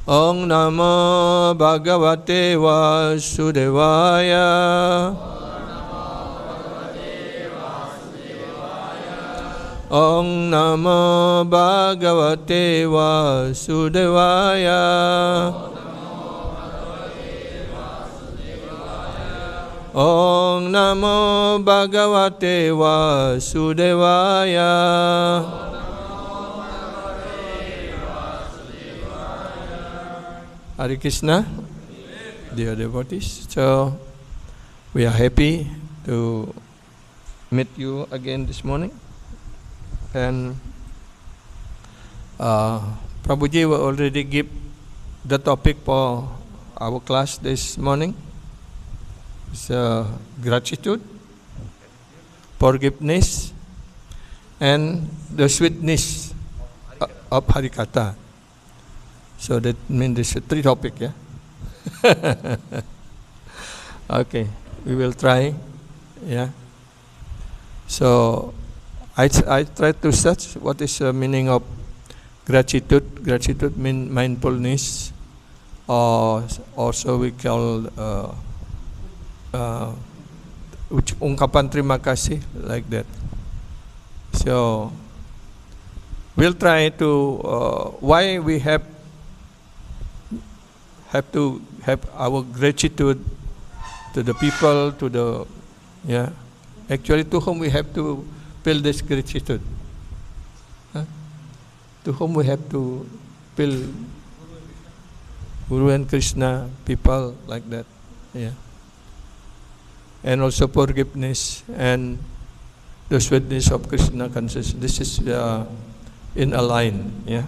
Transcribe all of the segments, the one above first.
Om Namo Bhagavate Vasudevaya. Om Namo Bhagavate Vasudevaya. Om Namo Bhagavate Vasudevaya. Hare Krishna, dear devotees. So we are happy to meet you again this morning. And Prabhuji will already give the topic for our class this morning. It's gratitude, forgiveness, and the sweetness of Harikatha. So that means there's 3 topics, yeah? Okay, we will try, yeah. So I try to search what is the meaning of gratitude. Gratitude means mindfulness, or also we call ungkapan terima kasih, like that. So we'll try to why we have to have our gratitude to the people, to the actually to whom we have to feel this gratitude. To whom we have to feel Guru and Krishna, people like that, yeah. And also forgiveness and the sweetness of Krishna consciousness. This is in a line, yeah.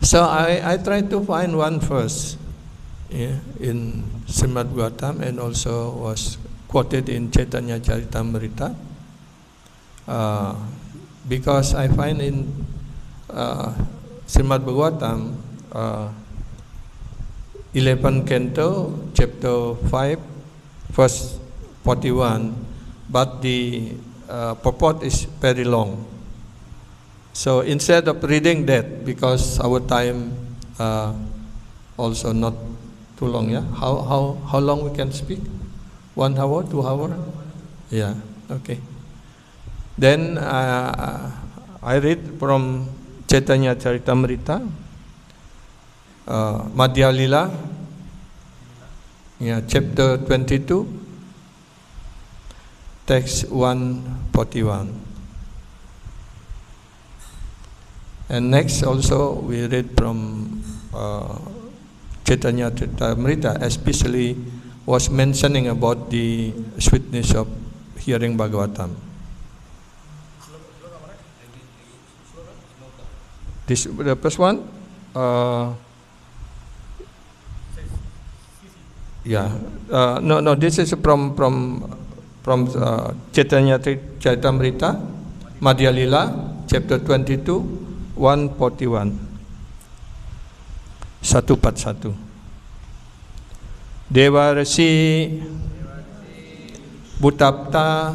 So I try to find one verse, yeah, in Srimad Bhagavatam, and also was quoted in Chaitanya Charitamrita. Because I find in Srimad Bhagavatam 11 Canto, chapter 5, verse 41, but the purport is very long. So instead of reading that, because our time also not too long, yeah. How long we can speak? 1 hour, 2 hours? Yeah. Okay. Then I read from Chaitanya Charitamrita, Madhya Lila, yeah, chapter 22, text 141. And next also we read from Chaitanya Charitamrita, especially was mentioning about the sweetness of hearing Bhagavatam. This the first one, no. This is from Chaitanya Charitamrita, Madhya Lila, chapter 22, 141. 141. Devarsi Bhutapta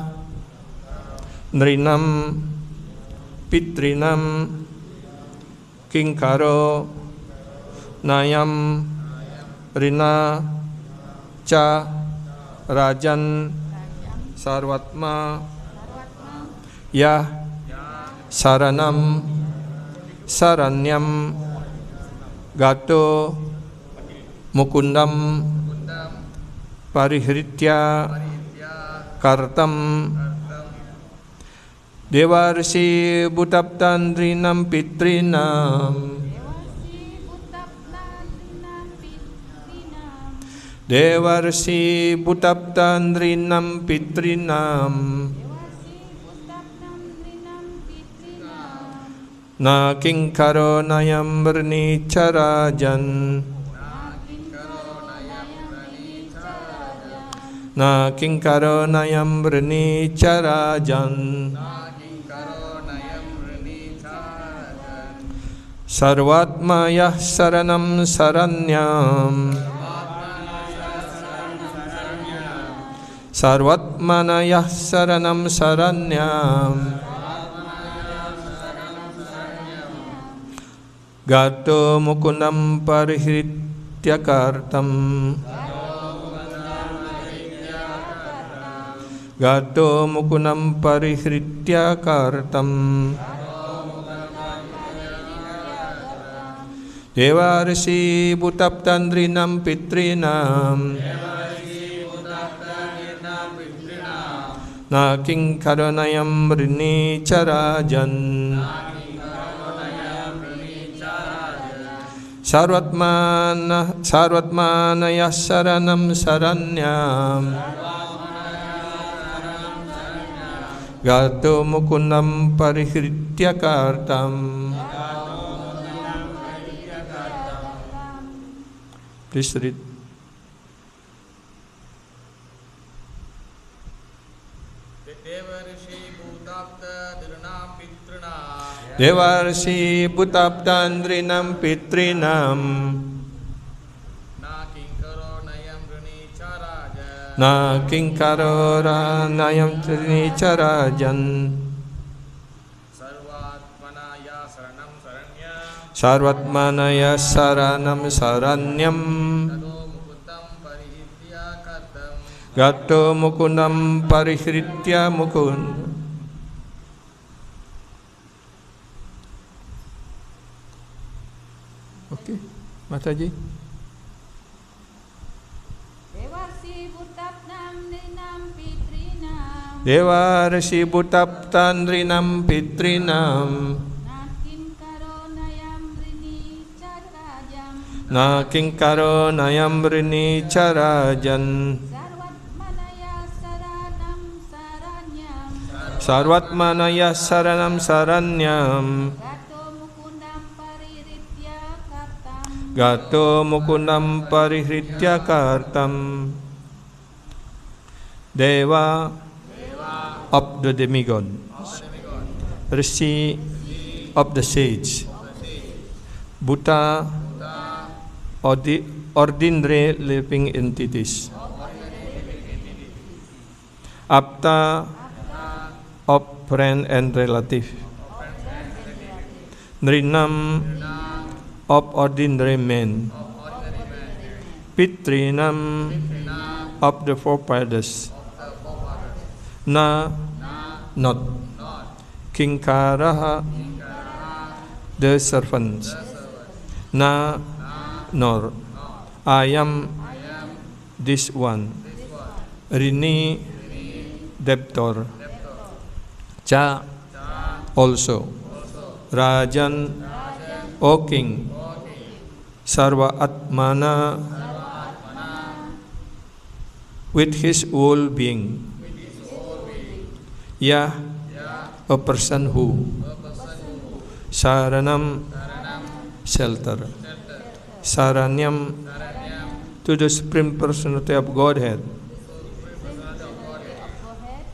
Nrinam Pitrinam Kinkaro Nayam Rina Cha Rajan Sarvatma Yah Saranam Saranyam Gato Mukundam Parihritya Kartam Devarsi Bhutaptandrinam Pitrinam Devarsi Bhutaptandrinam Pitrinam Na kinkaro nayam vrni charajan Na kinkaro nayam vrni charajan Sarvatmayah saranam saranyam Sarvatmanayah saranam saranyam Gato mukundam parihrityakartam. Gato mukundam parihrityakartam. Devarsi butaptandrinam pitrinam. Naking karanayam rini carajan. Sarvatmanaya saranam saranyam. Gato mukundam parihrityakartam. Please read. Devarsi butaptandrinam pitrinam. Na kinkaro nayam trini carajan. Sarvatmanaya saranam saranyam. Gato mukundam parihritya mukund. Oke, Mataji. Dewarsi butaptandrinam pitrinam. Dewarsi butaptandrinam pitrinam. Naking karo nayam rini carajan. Sarvatmanaya saranam saranyam. Gato mukundam parihrityakartam. Deva of the demigod. Rishi of the sage. Buddha ordinary living entities. Apta of friend and relative. Nrinam of ordinary men. Pitrinam of the forefathers. Na not. Kinkaraha the servants. Na nor. Ayam this one. Rini debtor. Cha also. Rajan O king. Sarva Atmana with his whole being. Ya a person who. Saranam shelter. Saranyam to the Supreme Personality of Godhead,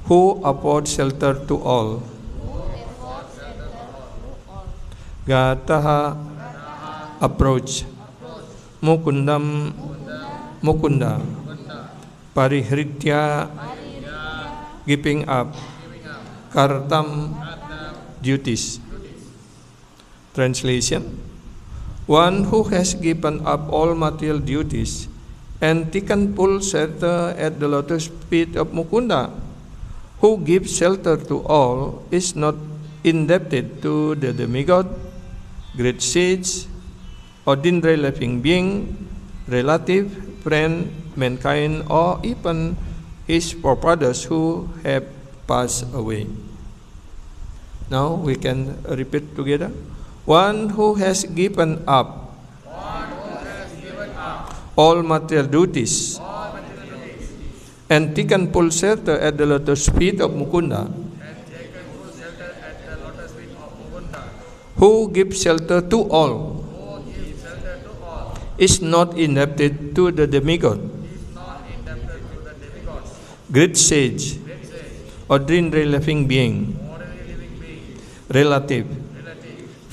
who affords shelter to all. Gataha approach. Mukundam Mukunda. Parihritya giving up. Kartam duties. Translation: one who has given up all material duties and taken full shelter at the lotus feet of Mukunda, who gives shelter to all, is not indebted to the demigod, great sage, ordinary living being, relative, friend, mankind, or even his forefathers who have passed away. Now we can repeat together. One who has given up all material duties and taken full shelter at the lotus feet of Mukunda, who gives shelter to all, is not indebted to the demigod, great sage, ordinary living being, relative,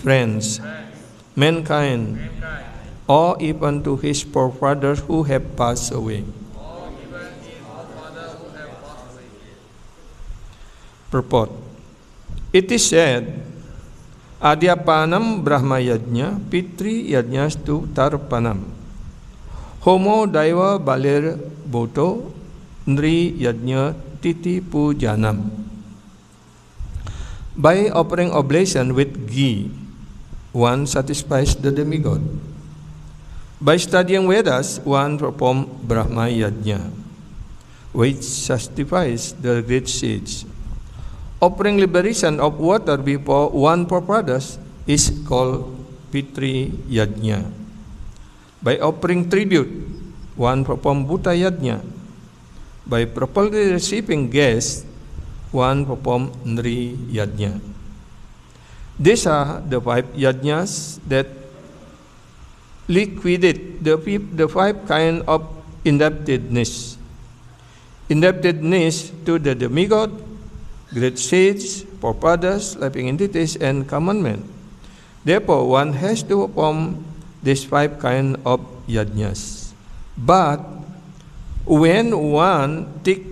friends, mankind, or even to his forefathers who have passed away. Purport: it is said, Adyapanam Brahma Yajna Pitri Yajnastu Tarpanam Homo Daiva Balir Boto Nri Yajna Titi Pujanam. By offering oblation with ghee, one satisfies the demigod. By studying Vedas, one performs Brahma Yajna, which satisfies the great sage. Offering liberation of water before one purpose is called Pitri Yajna. By offering tribute, one performs Bhuta Yajna. By properly receiving guests, one performs Nri Yajna. These are the 5 yajnas that liquidate the 5 kinds of indebtedness. Indebtedness to the demigod, great sage, purposes, living entities, and commandment. Therefore, one has to perform these 5 kinds of yajnas. But when one takes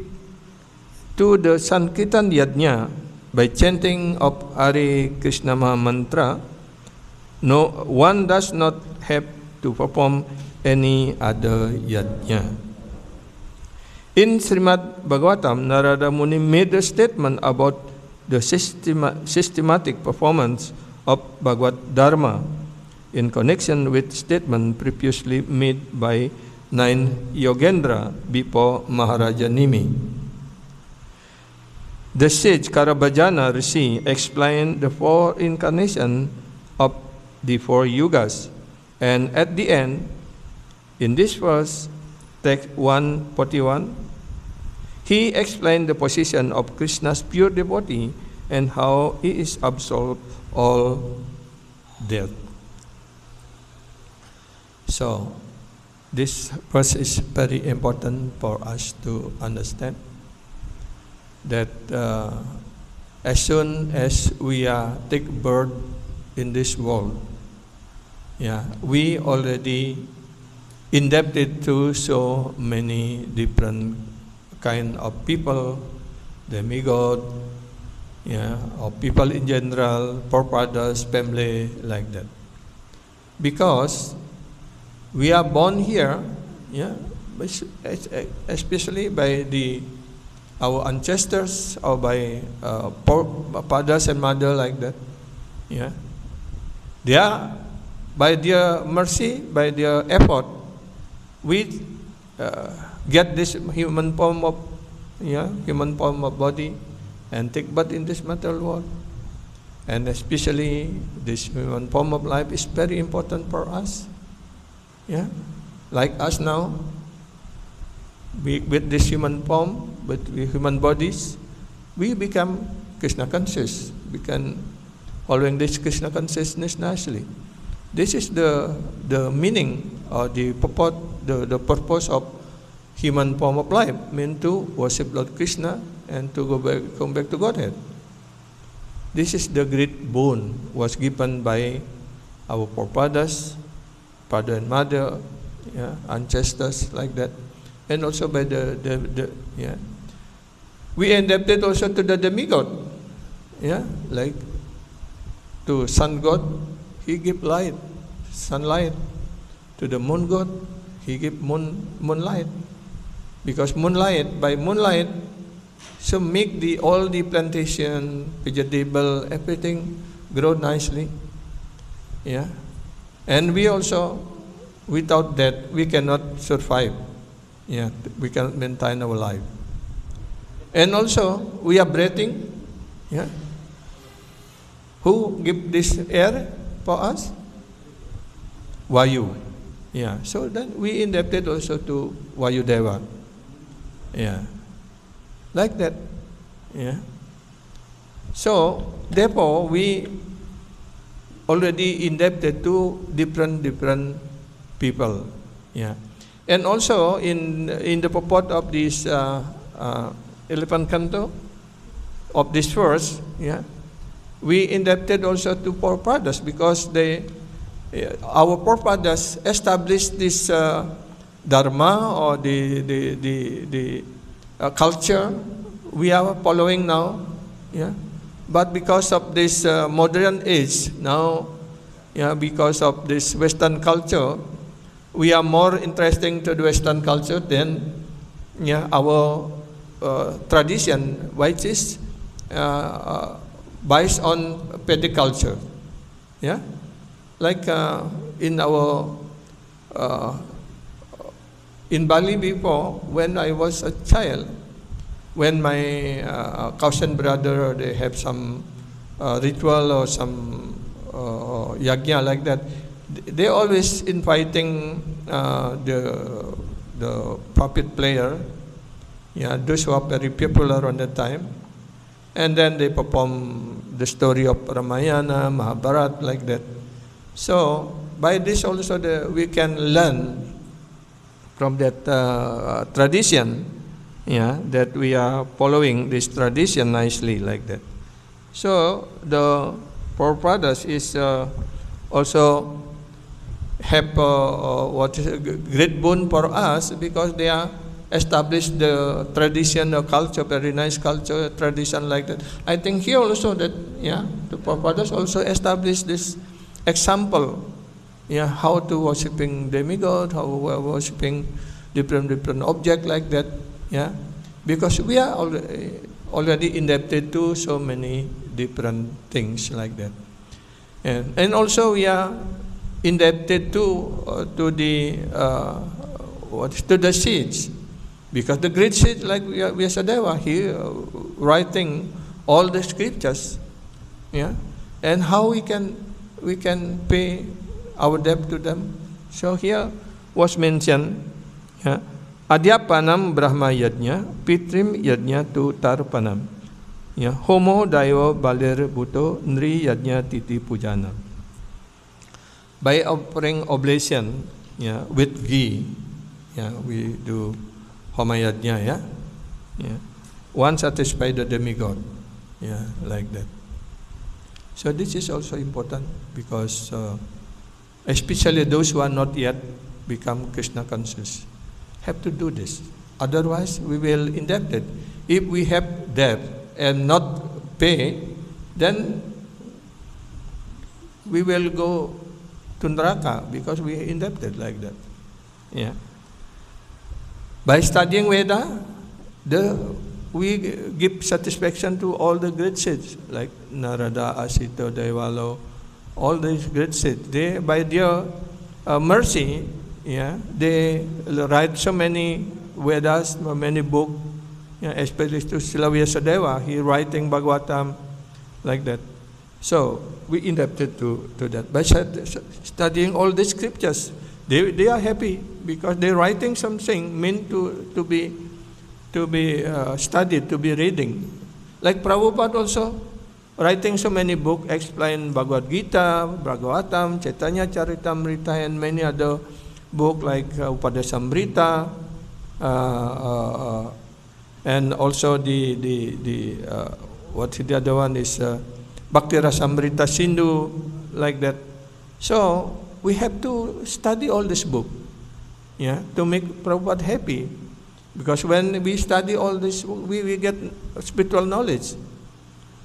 to the Sankirtan Yajna by chanting of Hare Krishna Maha Mantra, no, one does not have to perform any other yajna. In Srimad Bhagavatam, Narada Muni made a statement about the systematic performance of Bhagavad Dharma in connection with statement previously made by 9 Yogendra before Maharaja Nimi. The sage Karabhajana Rishi explained the 4 incarnations of the 4 yugas, and at the end, in this verse, text 141, he explained the position of Krishna's pure devotee and how he is absolved all death. So, this verse is very important for us to understand that as soon as we take birth in this world, we already indebted to so many different kind of people, demigod, or people in general, purposes, family, like that. Because we are born here, especially by our ancestors or by fathers and mother, like that. They are, by their mercy, by their effort, we get this human form of body and take birth in this material world. And especially this human form of life is very important for us. Like us now, with this human form, with human bodies, we become Krishna conscious. We can following this Krishna consciousness naturally. This is the meaning or the purpose of human form of life, meant to worship Lord Krishna and to come back to Godhead. This is the great boon was given by our forefathers, father and mother, ancestors, like that, and also by we indebted also to the demigod, like to sun god, he give light, sunlight. To the moon god, he give moonlight, because by moonlight, so make all the plantation, vegetable, everything grow nicely. And we also, without that, we cannot survive. We cannot maintain our life. And also, we are breathing. Who give this air for us? Vayu. So then we indebted also to Vayudeva. Like that. So, therefore, we already indebted to different people. And also in the purport of this 11th canto of this verse, we indebted also to forefathers, because our forefathers established this dharma or the culture we are following now. but because of this modern age now, because of this Western culture, we are more interesting to the Western culture than our tradition, which is based on pediculture. Like in our in Bali before, when I was a child, when my cousin brother, they have some ritual or some yajna like that, they always inviting the puppet player, those who are very popular on that time, and then they perform the story of Ramayana, Mahabharata, like that. So by this also we can learn from that tradition, that we are following this tradition nicely, like that. So the forefathers is also have what is a great boon for us, because they are established the tradition, the culture, very nice culture, tradition like that. I think here also that the forefathers also established this example, how to worshiping demigod, how we are worshiping different object like that, because we are already indebted to so many different things like that, and also we are indebted to the to the seeds, because the great sage like Vyasadeva, he writing all the scriptures, and how we can pay our debt to them. So here was mentioned, Adhyapanam Brahma Yajna, Pitrim Yajna tu Tarpanam, Homo Daiva Balir Buto Nri Yajna Titi Pujana. By offering oblation, with ghee, we do Homa Yajna, one satisfy the demigod, like that. So this is also important, because especially those who are not yet become Krishna conscious have to do this. Otherwise, we will indebted. If we have debt and not pay, then we will go to Naraka, because we are indebted like that. By studying Veda, we give satisfaction to all the great sages like Narada, Asita, Devalo, all these great sages. They, by their mercy, they write so many Vedas, many books, especially to Srila Vyasadeva, he writing Bhagavatam, like that. So we indebted to that. By studying all the scriptures, they are happy, because they're writing something meant to be studied, to be reading. Like Prabhupada also writing so many books, explain Bhagavad Gita, Bhagavatam, Chaitanya Charitamrita, and many other books like Upadesamrita, and also the what's the other one is Bhakti Rasamrita Sindhu, like that. So we have to study all this book, to make Prabhupada happy. Because when we study all this, we get spiritual knowledge.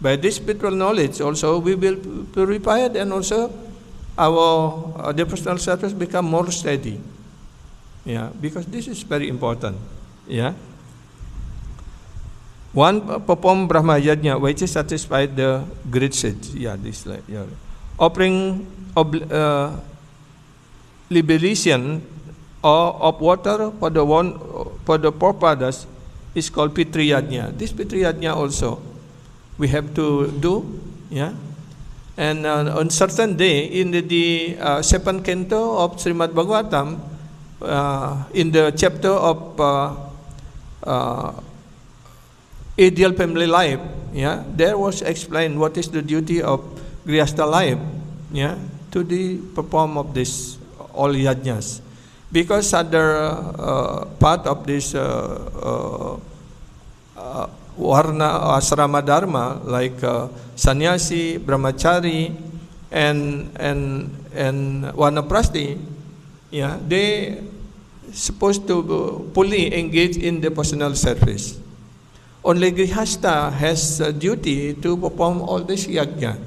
By this spiritual knowledge also, we will purify it, and also our devotional service become more steady. Because this is very important. One perform Brahma Yajna, which is satisfied the great sage. This like offering liberation of water for the forefathers is called Pitri Yajna. This Pitri Yajna also we have to do, and on certain day in the second canto of Srimad Bhagavatam, in the chapter of ideal family life, there was explained what is the duty of Grihastha life, to the perform of this all yajnas. Because other part of this Varna Asrama Dharma, like Sannyasi, Brahmachari, and Vanaprastha, they supposed to fully engage in devotional service. only Grihastha has a duty to perform all this yajna.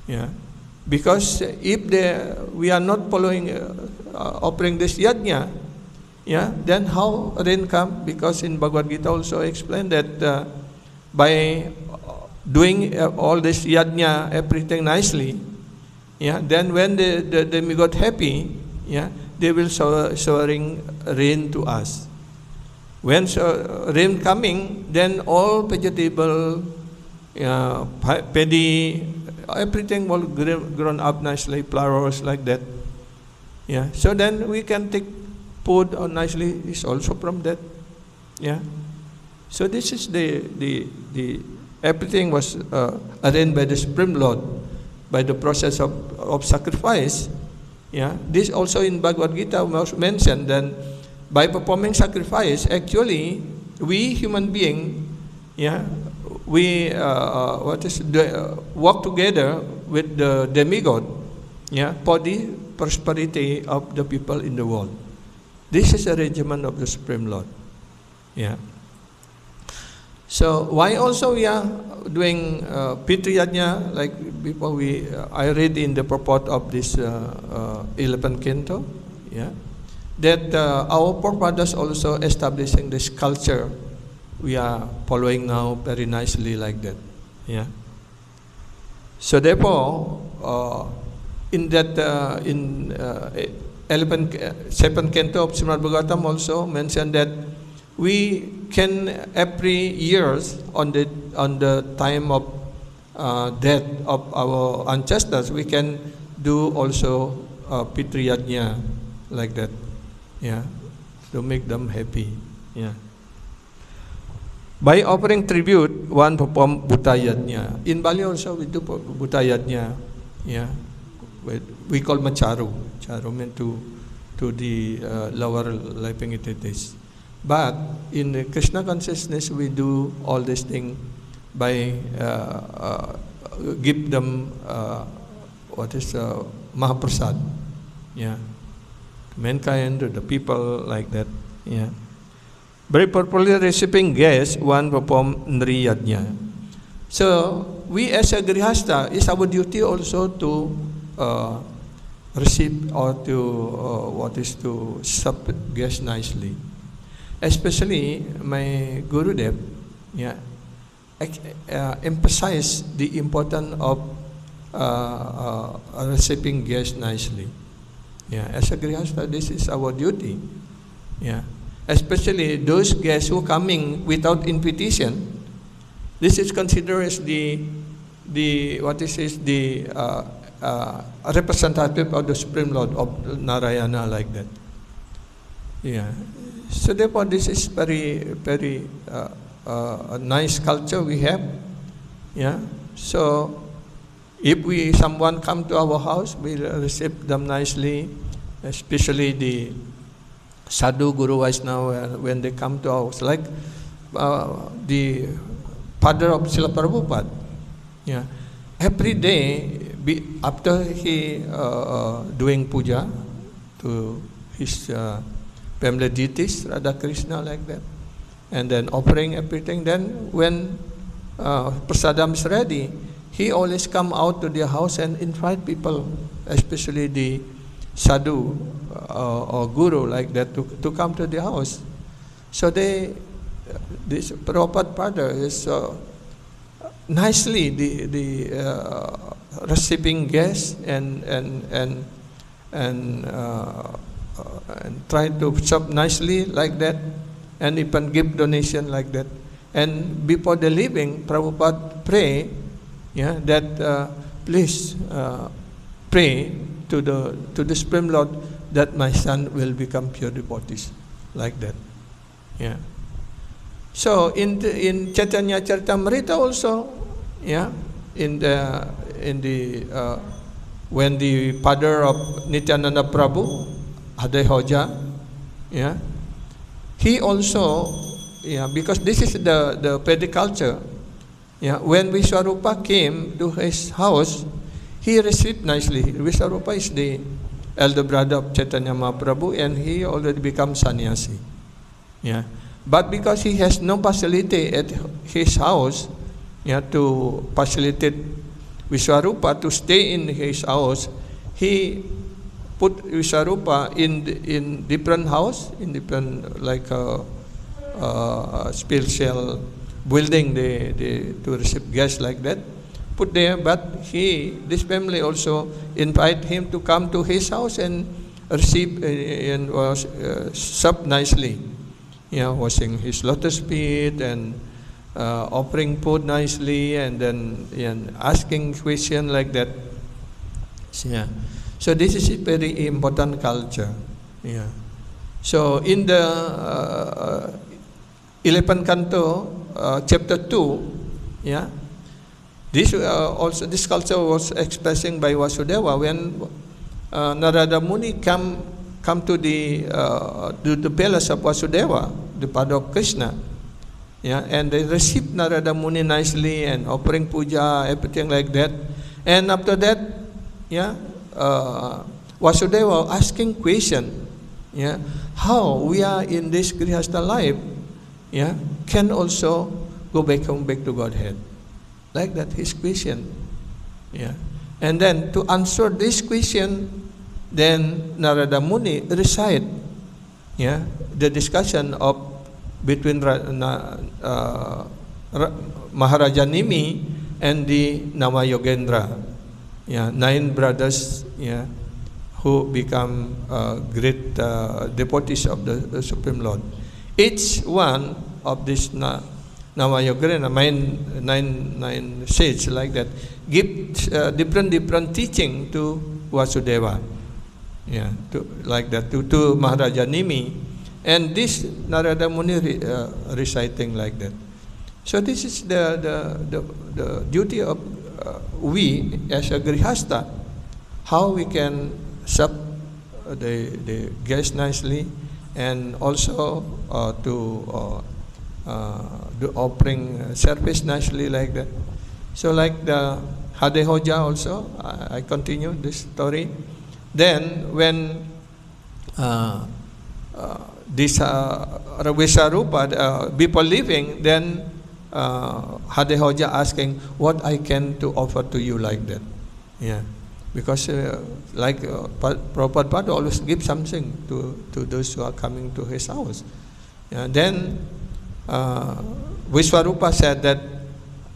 Yeah. Because if we are not following, offering this yajna, yeah, then how rain come? Because in Bhagavad Gita also explained that by doing all this yajna, everything nicely, yeah, then when the demigod happy, yeah, they will showering rain to us. When rain coming, then all vegetable, paddy, everything will grown up nicely, flowers like that. Yeah. So then we can take food nicely. Is also from that. Yeah. So this is the everything was arranged by the Supreme Lord by the process of sacrifice. Yeah. This also in Bhagavad Gita was mentioned that by performing sacrifice, actually we human being, yeah, we work together with the demigod, yeah, for the prosperity of the people in the world. This is a regimen of the Supreme Lord. Yeah. So why also we are doing Pitri Yajna, like before I read in the purport of this 11th canto, yeah, that our forefathers also establishing this culture we are following now very nicely like that. Yeah. So therefore, in that 7th canto of Srimad Bhagavatam also mentioned that we can every years on the time of death of our ancestors, we can do also Pitri Yajna like that. Yeah, to make them happy. Yeah. By offering tribute, one perform Bhuta Yajna. In Bali also we do Bhuta Yajna. Yeah, we call Macharu. Charu meant to the lower living entities. But in the Krishna consciousness, we do all these things by give them Mahaprasad. Yeah, mankind, the people like that. Yeah. Very properly receiving guests, one perform Nri Yajna. So we as a Grihastha, it's our duty also to receive or to serve guests nicely. Especially my Gurudev, yeah, emphasize the importance of receiving guests nicely. Yeah, as a Grihastha, this is our duty. Yeah. Especially those guests who coming without invitation, this is considered as the representative of the Supreme Lord of Narayana like that. Yeah. So therefore, this is very a nice culture we have. Yeah. So if someone come to our house, we receive them nicely, especially the Sadhu, Guru, Vaishnava, when they come to our house, like the father of Srila Prabhupada. Yeah. Every day, after he doing puja to his family deities, Radha Krishna like that, and then offering everything, then when prasadam is ready, he always come out to their house and invite people, especially the sadhu or guru like that, to come to the house. So this Prabhupada father is nicely the receiving guests and try to serve nicely like that, and even give donation like that. And before the leaving, Prabhupada pray, yeah, that please pray to the Supreme Lord that my son will become pure devotees, like that. Yeah. So in Chaitanya Charitamrita also, yeah, in the when the father of Nityananda Prabhu, Adhoja, yeah, he also, yeah, because this is the Vedic culture. Yeah, when Vishwarupa came to his house, he received nicely. Vishwarupa is the elder brother of Chaitanya Mahaprabhu, and he already become sannyasi. Yeah, But because he has no facility at his house, to facilitate Vishwarupa to stay in his house, he put Vishwarupa in different house, in different like special building to receive guests like that. Put there, but this family also invite him to come to his house and receive and was served nicely, washing his lotus feet and offering food nicely, and then asking question like that. So this is a very important culture. So in the 11th canto, chapter 2, this culture was expressing by Vasudeva when Narada Muni come to the palace of Vasudeva, the father of Krishna, and they received Narada Muni nicely and offering puja, everything like that. And after that, Vasudeva asking question, how we are in this Grihastha life, can also go back home, back to Godhead. Like that, his question. And then to answer this question, then Narada Muni recite the discussion between Maharaja Nimi and the Namayogendra, 9 brothers, who become great devotees of the Supreme Lord. Each one of these Namayogendra, nine sages like that, give different teaching to Vasudeva, like that to Maharaja Nimi, and this Narada Muni reciting like that. So this is the duty of we as a Grihastha, how we can serve the guests nicely, and also to do offering service nicely like that. So like the Hadehoja also, I continue this story. Then when this Vishwarupa, people leaving, then Hadehoja asking, what I can to offer to you like that. Because Prabhupada always give something to those who are coming to his house. Then Vishwarupa said that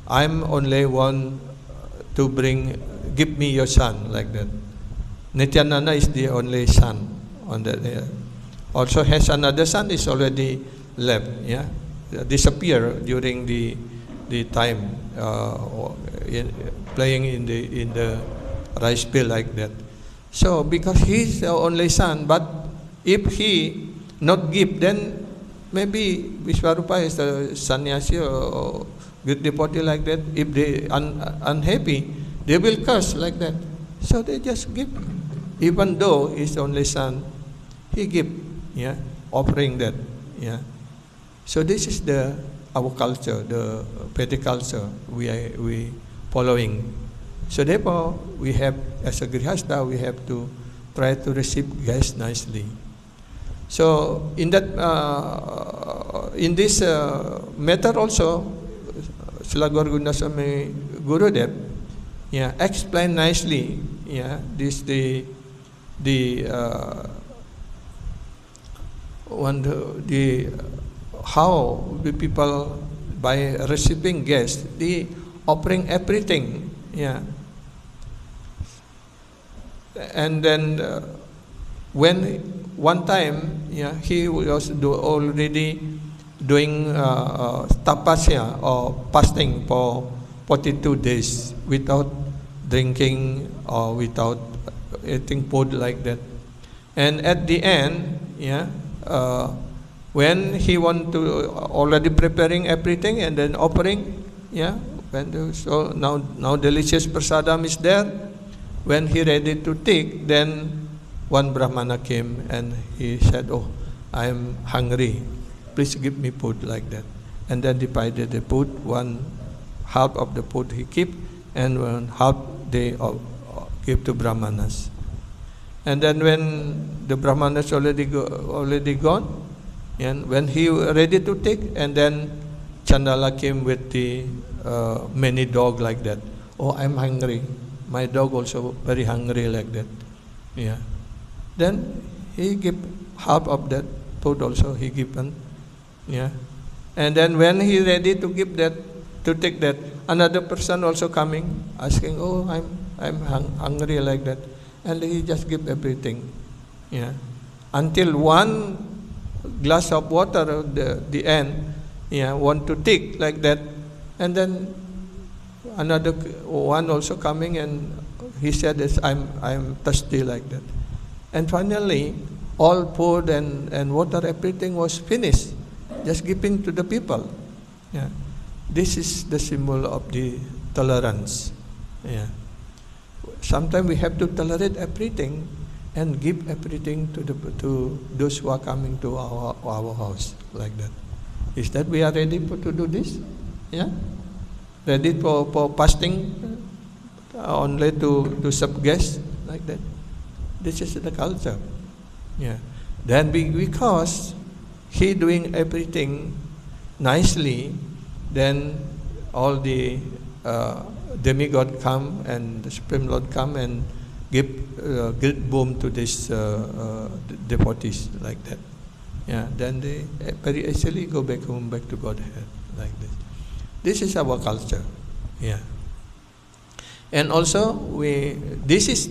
I'm only one to give me your son, like that. Nityananda is the only son on that. Also has another son, is already left, disappear during the time playing in the rice field like that. So because he's the only son, but if he not give, then maybe Vishwarupa is a sannyasi or good devotee like that. If they unhappy, they will curse like that. So they just give, even though he's only son, he give, offering that, So this is our culture, the Vedic culture we following. So therefore, we have, as a Grihastha, we have to try to receive guests nicely. So in that, in this matter also, Srila Gaura Swami Gurudev, explain nicely, this how the people by receiving guests, they offering everything, and then when one time, he was already doing tapasya or fasting for 42 days without drinking or without eating food like that. And at the end, when he want to already preparing everything and then offering, so now delicious prasadam is there. When he ready to take, then one Brahmana came and he said, "Oh, I am hungry. Please give me food," like that. And then divided the food. One half of the food he keep, and one half they give to Brahmanas. And then when the Brahmanas already gone, And when he ready to take, and then Chandala came with the many dog like that. Oh, I'm hungry. My dog also very hungry like that. Yeah. Then he give half of that food also he given. Yeah. And then when he ready to give that, to take that, another person also coming asking, oh, I'm hungry like that, and he just give everything. Yeah. Until one glass of water the end, yeah, want to take like that, and then another one also coming, and he said, yes, I'm thirsty like that. And finally, all food and water, everything was finished, just giving to the people. Yeah. This is the symbol of the tolerance. Yeah. Sometimes we have to tolerate everything and give everything to those who are coming to our house like that. Is that we are ready to do this? Yeah? Ready for fasting only to serve guests like that? This is the culture. Yeah. Then because he doing everything nicely, then all the demigod come and the Supreme Lord come and give great boom to these devotees like that. Yeah. Then they very easily go back home, back to Godhead like this. This is our culture. Yeah. And also this is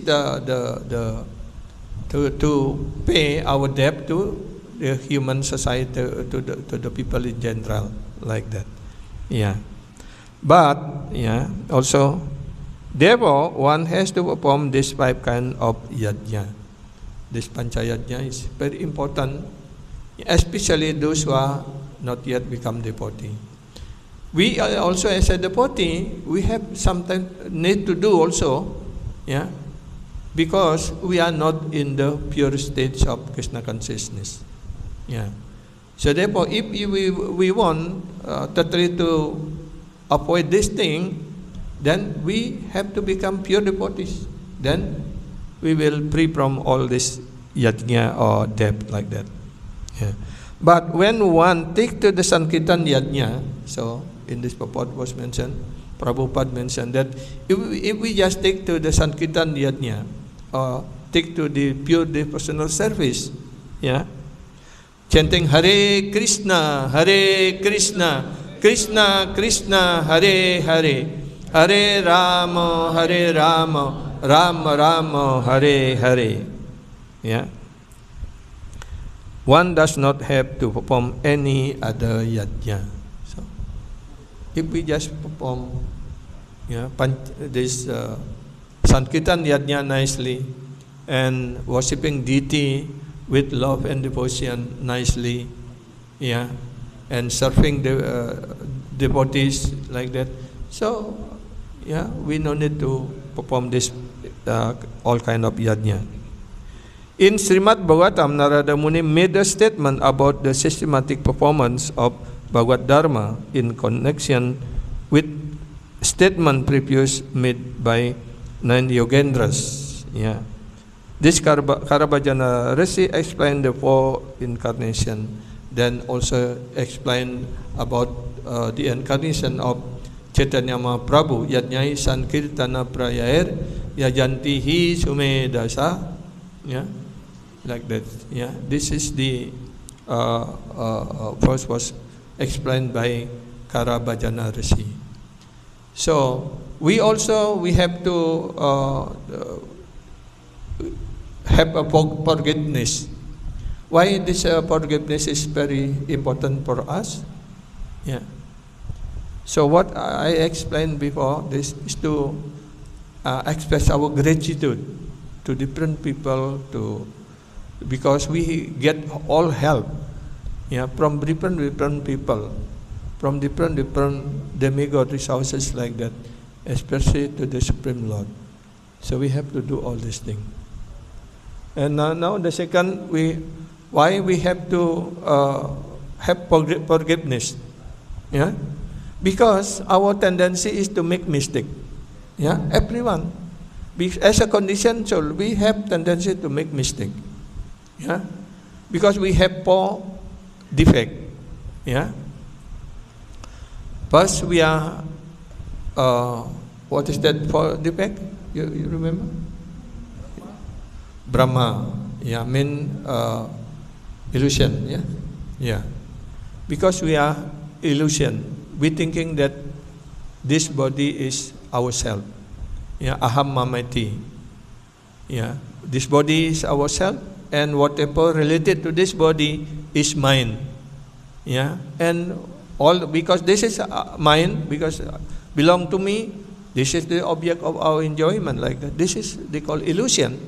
to pay our debt to the human society, to the people in general, like that. Yeah. But yeah, also, therefore, one has to perform this 5 kind of yajna. This panchayajna is very important, especially those who are not yet become devotee. We also, as a devotee, we have sometimes need to do also, yeah, because we are not in the pure stage of Krishna consciousness. Yeah. So therefore, if we want totally to avoid this thing, then we have to become pure devotees. Then we will free from all this yajna or debt like that. Yeah. But when one take to the Sankirtan yajna, so in this purport was mentioned, Prabhupada mentioned that if we just take to the Sankirtan yajna, or take to the pure devotional service, yeah, chanting Hare Krishna, Krishna Krishna, Hare Hare, Hare Rama, Rama Rama, Hare Hare. Yeah. One does not have to perform any other yajna. So, if we just perform, yeah, this Sankirtan yajna nicely, and worshipping deity with love and devotion nicely, yeah, and serving the devotees like that. So, yeah, we no need to perform this all kind of yajna. In Srimad Bhagavatam, Narada Muni made a statement about the systematic performance of Bhagavad Dharma in connection with statement previous made by 9 Yogendras. Yeah. This Karabhajana Rishi explained the 4 incarnations, then also explained about the incarnation of Chaitanya Mahaprabhu, Yajnai Sankirtana Prayair, Yajantihi Sumedasa, yeah, like that. Yeah, this is the first was explained by Karabhajana Rishi. So we have to have a forgiveness. Why this forgiveness is very important for us? Yeah. So what I explained before, this is to express our gratitude to different people, because we get all help, yeah, from different people, from different demigod resources like that, especially to the Supreme Lord. So we have to do all these things. And now the second, why we have to have forgiveness, yeah, because our tendency is to make mistake, yeah, everyone. As a conditioned soul, we have tendency to make mistake, yeah, because we have 4 defect. Yeah. First, we are, what is that for defect? You remember? Brahma. Yeah, mean illusion. Yeah. Yeah. Because we are illusion, we thinking that this body is ourself. Yeah, aham mamati. Yeah, this body is ourself, and whatever related to this body is mine. Yeah, and all because this is mine, because belong to me. This is the object of our enjoyment, like that. This is they call illusion,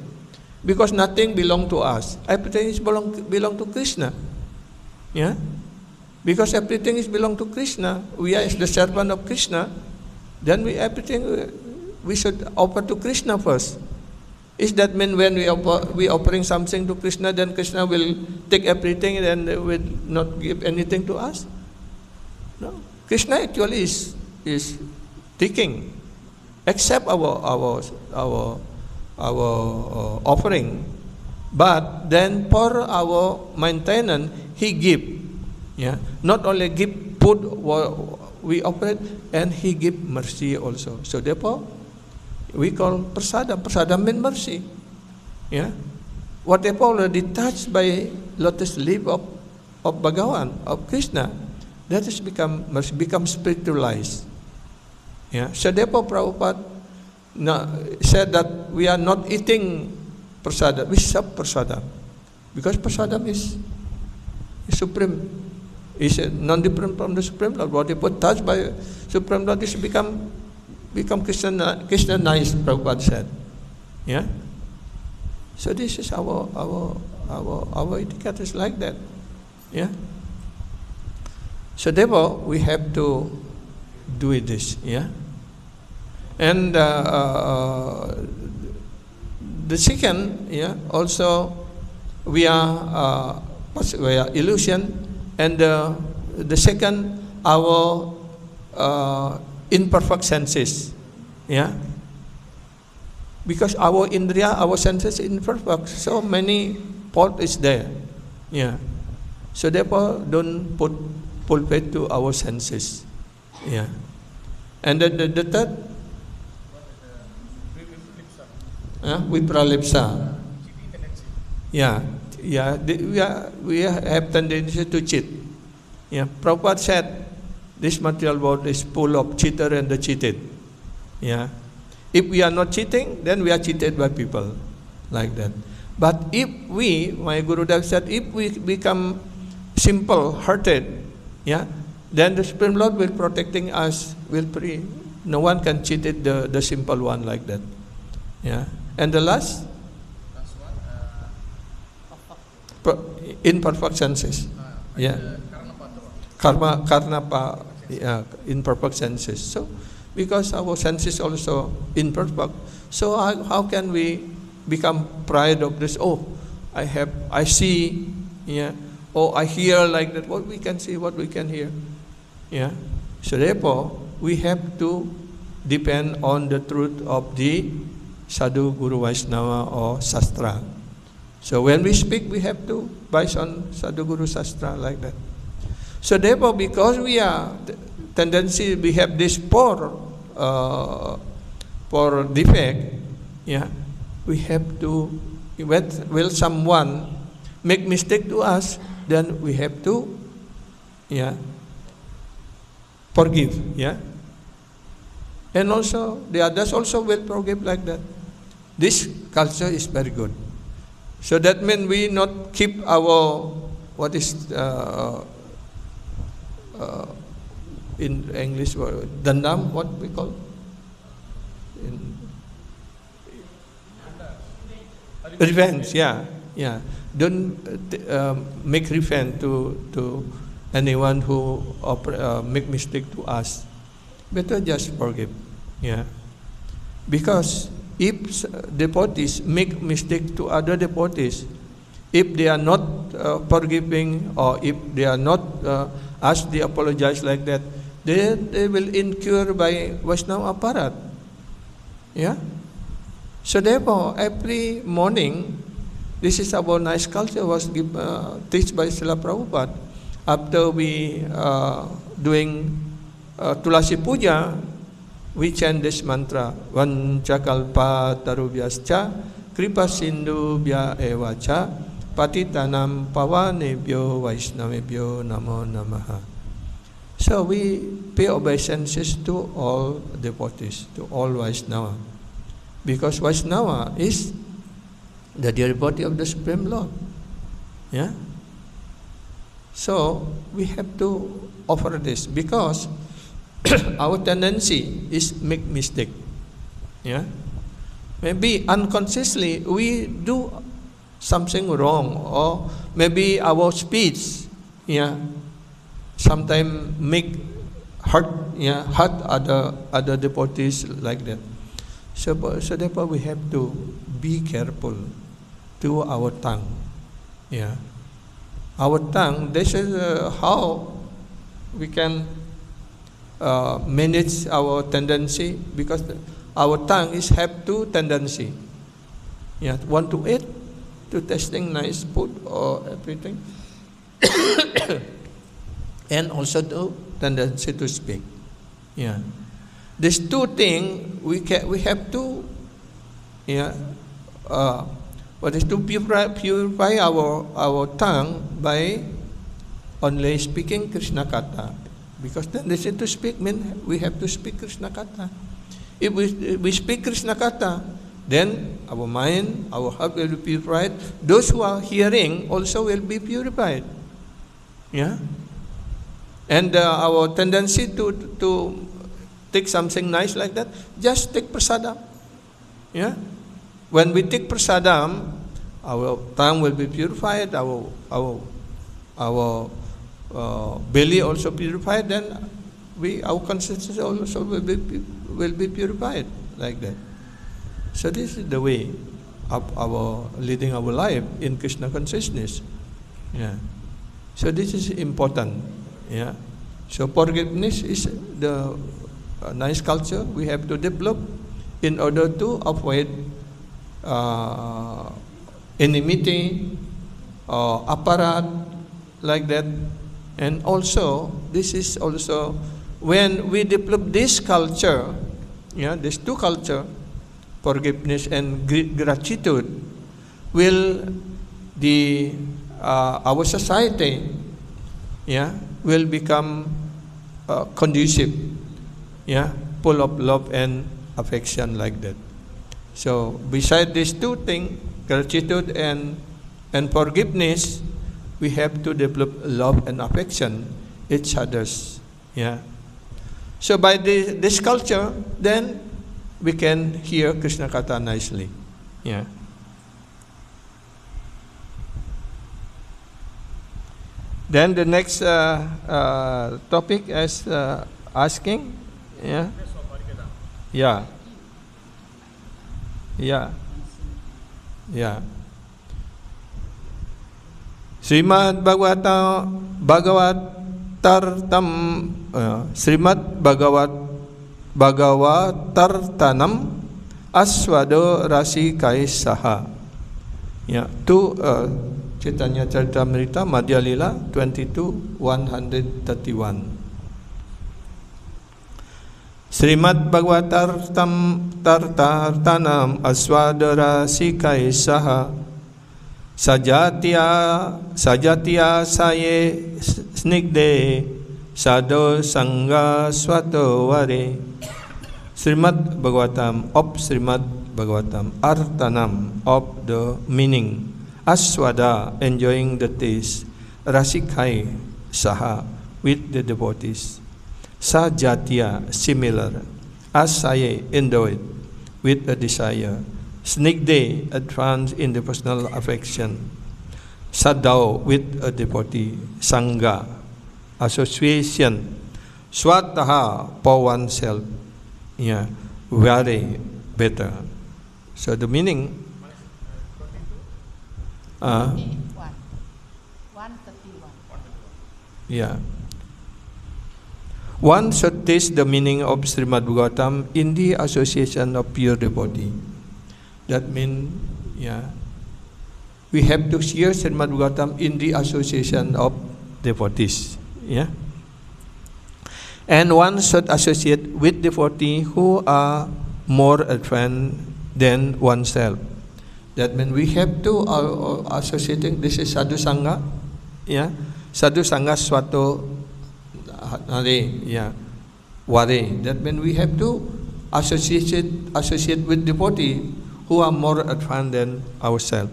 because nothing belong to us. Everything is belong to Krishna. Yeah, because everything is belong to Krishna. We are the servant of Krishna. Then we should offer to Krishna first. Is that mean when we offering something to Krishna, then Krishna will take everything and will not give anything to us? No. Krishna actually is taking, accept our offering, but then for our maintenance He give. Yeah, not only give food we offer it, and He give mercy also. So therefore, we call prasadam. Prasadam means mercy. Yeah, whatever already touched by lotus leaf of Bhagavan, of Krishna, that is become spiritualized. Yeah, so therefore Prabhupada said that we are not eating prasadam, we serve prasadam, because prasadam is supreme. Is non-different from the Supreme Lord. Whatever touched by Supreme Lord is become Christianized, Prabhupada said. Yeah. So this is our etiquette is like that. Yeah. So therefore we have to do this. Yeah. And the second, yeah, also we are illusion. And the second, our imperfect senses, yeah, because our indriya, our senses imperfect, so many fault is there, yeah. So therefore, don't put full faith to our senses, yeah. And then the third, vipralipsa, yeah. Yeah, we have tendency to cheat. Yeah, Prabhupada said this material world is full of cheater and the cheated. Yeah, if we are not cheating, then we are cheated by people, like that. But if my Gurudev said, if we become simple-hearted, yeah, then the Supreme Lord will protecting us, will free. No one can cheat it, the simple one, like that. Yeah, and the last. Imperfect senses, yeah, karma, yeah, imperfect senses. So, because our senses also imperfect, so how can we become pride of this? Oh, I see, yeah. Oh, I hear, like that. What we can see, what we can hear, yeah. So therefore, we have to depend on the truth of the Sadhu, Guru, Vaishnava, or Sastra. So when we speak, we have to based on Sadhu Guru Sastra, like that. So therefore, because we are tendency, we have this poor defect, yeah, we have to, will someone make mistake to us, then we have to, yeah, forgive, yeah. And also, the others also will forgive, like that. This culture is very good. So that means we not keep our, what is in English word, dandam, what we call? Revenge, yeah, yeah. Don't make revenge to anyone who make mistake to us. Better just forgive, yeah. Because if devotees make mistake to other devotees, if they are not forgiving, or if they are not asked to apologize, like that, they will incur by Vaishnava aparat. Yeah. So therefore, every morning, this is our nice culture was taught by Srila Prabhupada. after we doing Tulasi Puja, we chant this mantra, Vancakalpa Tarubhyascha, Kripa Sindhu Bhya Evacha, Patitanam Pavanebhyo Vaishnavebhyo Namo Namaha. So we pay obeisances to all devotees, to all Vaishnava, because Vaishnava is the devotee of the Supreme Lord. Yeah. So we have to offer this because our tendency is make mistake. Yeah. Maybe unconsciously we do something wrong, or maybe our speech, sometimes make hurt other devotees like that. So therefore we have to be careful to our tongue. Yeah. Our tongue, this is how we can manage our tendency, because our tongue is have two tendency. Yeah, want to eat, to tasting nice food or everything, and also the tendency to speak. Yeah, these two things we have to to purify our tongue by only speaking Krishna Katha, because tendency to speak means we have to speak Krishna Katha. If we speak Krishna Katha, then our mind, our heart will be purified. Those who are hearing also will be purified. Yeah, and our tendency to take something nice like that, just take prasadam. Yeah, when we take prasadam, our tongue will be purified. Our belly also purified. Then our consciousness also will be purified like that. So this is the way of our leading our life in Krishna consciousness. Yeah. So this is important. Yeah. So forgiveness is the nice culture we have to develop in order to avoid enmity or aparat like that. And also, this is also when we develop this culture, these two culture, forgiveness and gratitude, will our society, will become conducive, full of love and affection like that. So beside these two things, gratitude and forgiveness, we have to develop love and affection each others. Yeah. So by this culture, then we can hear Krishna Katha nicely. Yeah. Then the next topic is asking. Yeah. Yeah. Yeah. Yeah. Srimad Bhagavatartanam Aswado Rasikai Saha. Yeah, to Chaitanya Charitamrita Madhya Lila 22:131. Srimad Bhagavatartanam Aswado Rasikai Saha. Sajatya saye snigde sado sangha swato vare. Srimad Bhagavatam, of Srimad Bhagavatam, Artanam, of the meaning, Aswada, enjoying the taste, Rasikai, Saha, with the devotees, Sajatya, similar, Asaye, enjoyed, with a desire, Snigde, advanced in the personal affection, Sadao, with a devotee, Sangha, association, Swataha, for oneself, very better. So the meaning, 131. One should taste the meaning of Srimad Bhagavatam in the association of pure devotee. That means, we have to hear Srimad Bhagavatam in the association of devotees. Yeah. And one should associate with devotees who are more advanced than oneself. That means we have to associating. This is sadhu sangha. Yeah. Sadhu sangha swatu hari. Yeah. Ware. That means we have to associate with devotees who are more advanced than ourselves.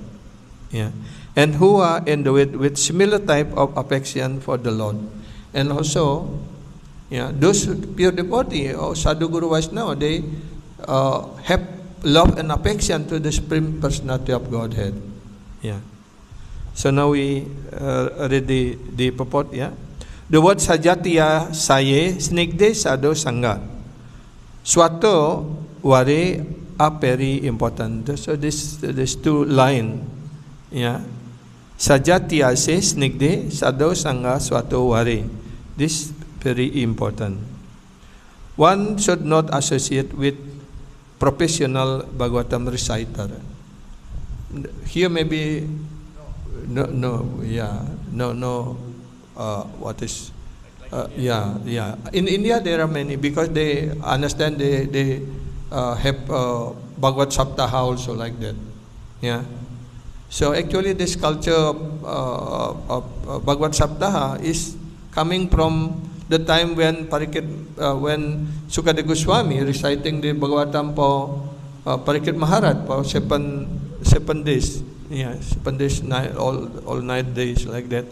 Yeah. And who are endowed with similar type of affection for the Lord. And also, yeah, those pure devotees or sadhu guru Vaishnava, they have love and affection to the Supreme Personality of Godhead. Yeah. So now we read the purport. Yeah. The word sajatiya saye snigde sadhu sangha. Suatu ware are very important. So this two line. Yeah. Sajatiya se snigde sadhu sangha suatu ware. This very important. One should not associate with professional Bhagavatam reciter. Here maybe what is yeah. In India there are many, because they understand they have Bhagavad Saptaha also like that. Yeah. So actually this culture of Bhagavad Saptaha is coming from the time when when Sukadeva Goswami reciting the Bhagavatam for Parikshit Maharaj for seven days. Yeah, 7 days, all 9 days like that,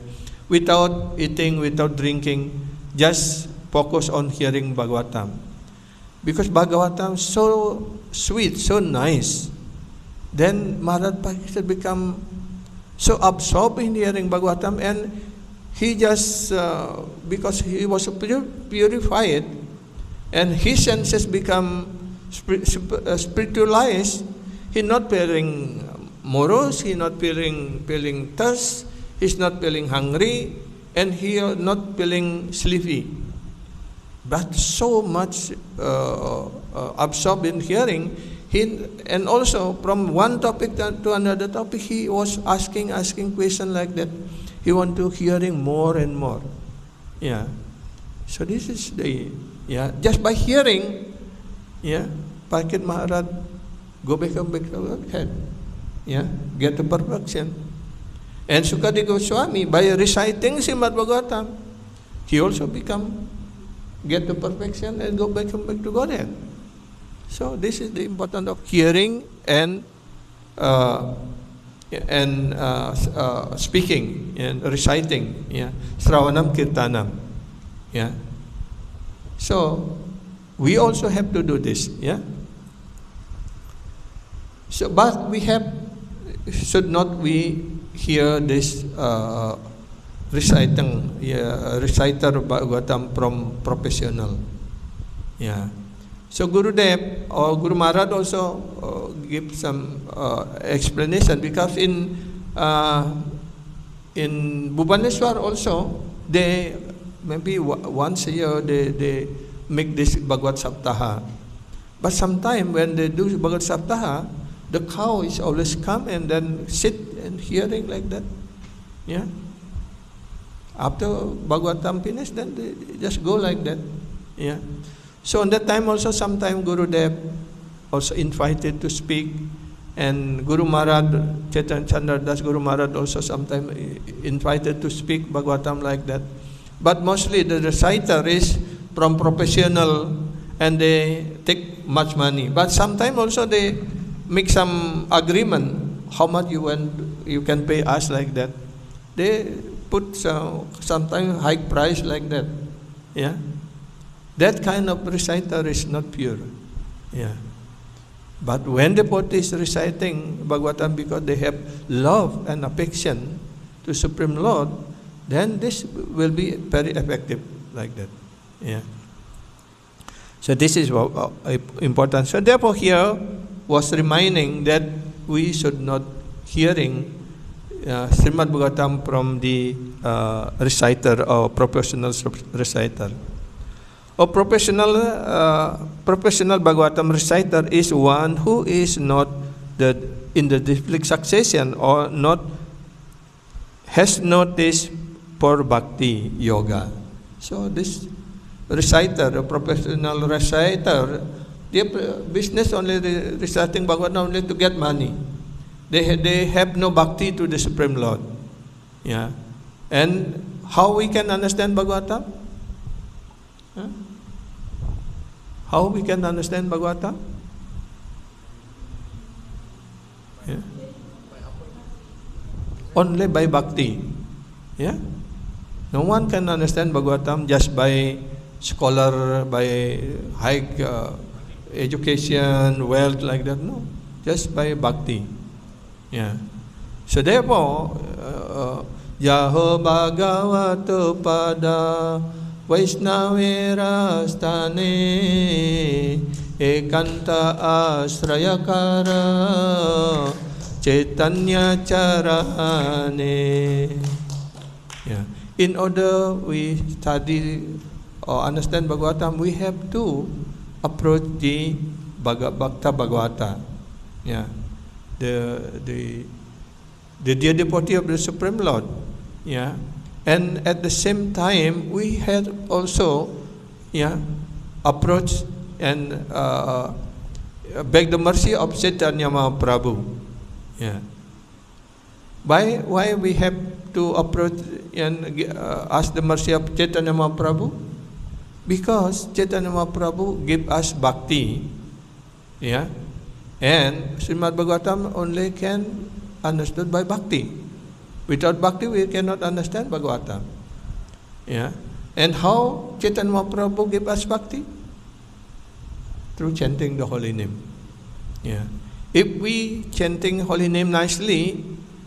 without eating, without drinking, just focus on hearing Bhagavatam. Because Bhagavatam is so sweet, so nice. Then Maharaj Parikshit become so absorbed in hearing Bhagavatam, and he just, because he was purified, and his senses become spiritualized, he not feeling morose, he not feeling thirst, he's not feeling hungry, and he not feeling sleepy. But so much absorbed in hearing, and also from one topic to another topic, he was asking question like that. He want to hearing more and more. Yeah. So this is just by hearing, Parikshit Maharaj go back to Godhead. Yeah, get to perfection. And Sukadeva Goswami, by reciting Srimad Bhagavatam, he also get to perfection and go back to Godhead. So this is the importance of hearing and speaking and reciting. Yeah, Sravanam Kirtanam. Yeah. So we also have to do this. Yeah. So, but should not we hear this reciter Bhagavatam from professional? Yeah. So Gurudev or Guru Maharaj also give some explanation, because in Bhubaneswar also, they maybe once a year they make this Bhagavad Saptaha. But sometimes when they do Bhagavad Saptaha, the cow is always come and then sit and hearing like that. Yeah. After Bhagavatam finish, then they just go like that. Yeah. So on that time also, sometime Gurudev also invited to speak, and Guru Maharaj, Chaitanya Chandra Das Guru Maharaj also sometime invited to speak Bhagavatam like that. But mostly the reciter is from professional, and they take much money. But sometimes also they make some agreement how much you can pay us like that. They put sometimes high price like that. Yeah. That kind of reciter is not pure. Yeah. But when the devotee is reciting Bhagavatam because they have love and affection to Supreme Lord, then this will be very effective like that. Yeah. So this is important. So therefore here was reminding that we should not hearing Srimad Bhagavatam from the reciter or professional reciter. A professional Bhagavatam reciter is one who is not in the disciplic succession or has not this for bhakti yoga. So this reciter, a professional reciter, their business only reciting Bhagavatam only to get money. They have no bhakti to the Supreme Lord. Yeah. And how we can understand Bhagavatam? Huh? How we can understand Bhagavatam? Yeah. Only by bhakti. Yeah. No one can understand Bhagavatam just by scholar, by high education, wealth like that. No, just by bhakti. Yeah. So therefore, Yaho Bhagavato Pada Vaishnavera Stane Ekanta Asrayakara Chaitanya Charane. Yeah. In order we study or understand Bhagavatam, we have to approach the Bhakta Bhagavata. Yeah. The dear devotee of the Supreme Lord. Yeah. And at the same time, we had also approach and beg the mercy of Chaitanya Mahaprabhu. Yeah. Why we have to approach and ask the mercy of Chaitanya Mahaprabhu? Because Chaitanya Mahaprabhu give us bhakti. Yeah. And Srimad Bhagavatam only can understood by bhakti. Without bhakti, we cannot understand Bhagavatam. Yeah. And how Chaitanya Mahaprabhu give us bhakti? Through chanting the holy name. Yeah. If we chanting holy name nicely,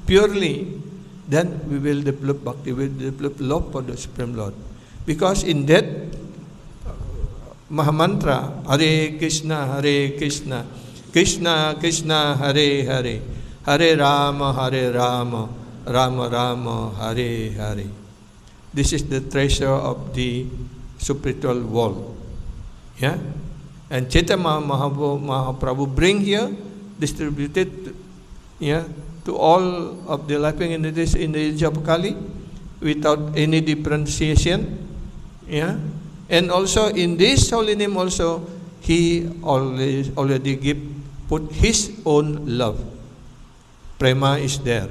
purely, then we will develop bhakti, we will develop love for the Supreme Lord. Because in that Mahamantra, Hare Krishna, Krishna Krishna, Hare Hare, Hare Rama, Rama Rama, Hare Hare. This is the treasure of the spiritual world. Yeah? And Chaitanya Mahaprabhu bring here, distributed to all of the living entities in the age of Kali without any differentiation. Yeah? And also in this holy name also, he already put his own love. Prema is there.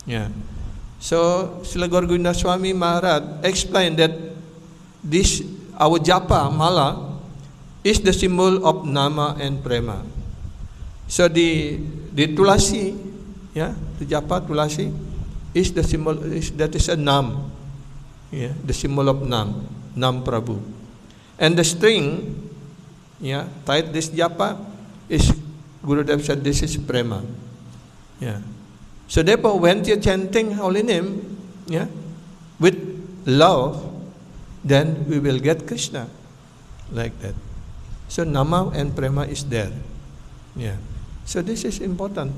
Yeah. So Srila Gaura Govinda Swami Maharaj explained that this our japa mala is the symbol of nama and prema. So the tulasi, the japa tulasi is the symbol, that is a nam, the symbol of nam Prabhu. And the string, tied this japa is Gurudev said this is prema. Yeah. So therefore, when you're chanting holy name, with love, then we will get Krishna, like that. So nama and prema is there. Yeah. So this is important,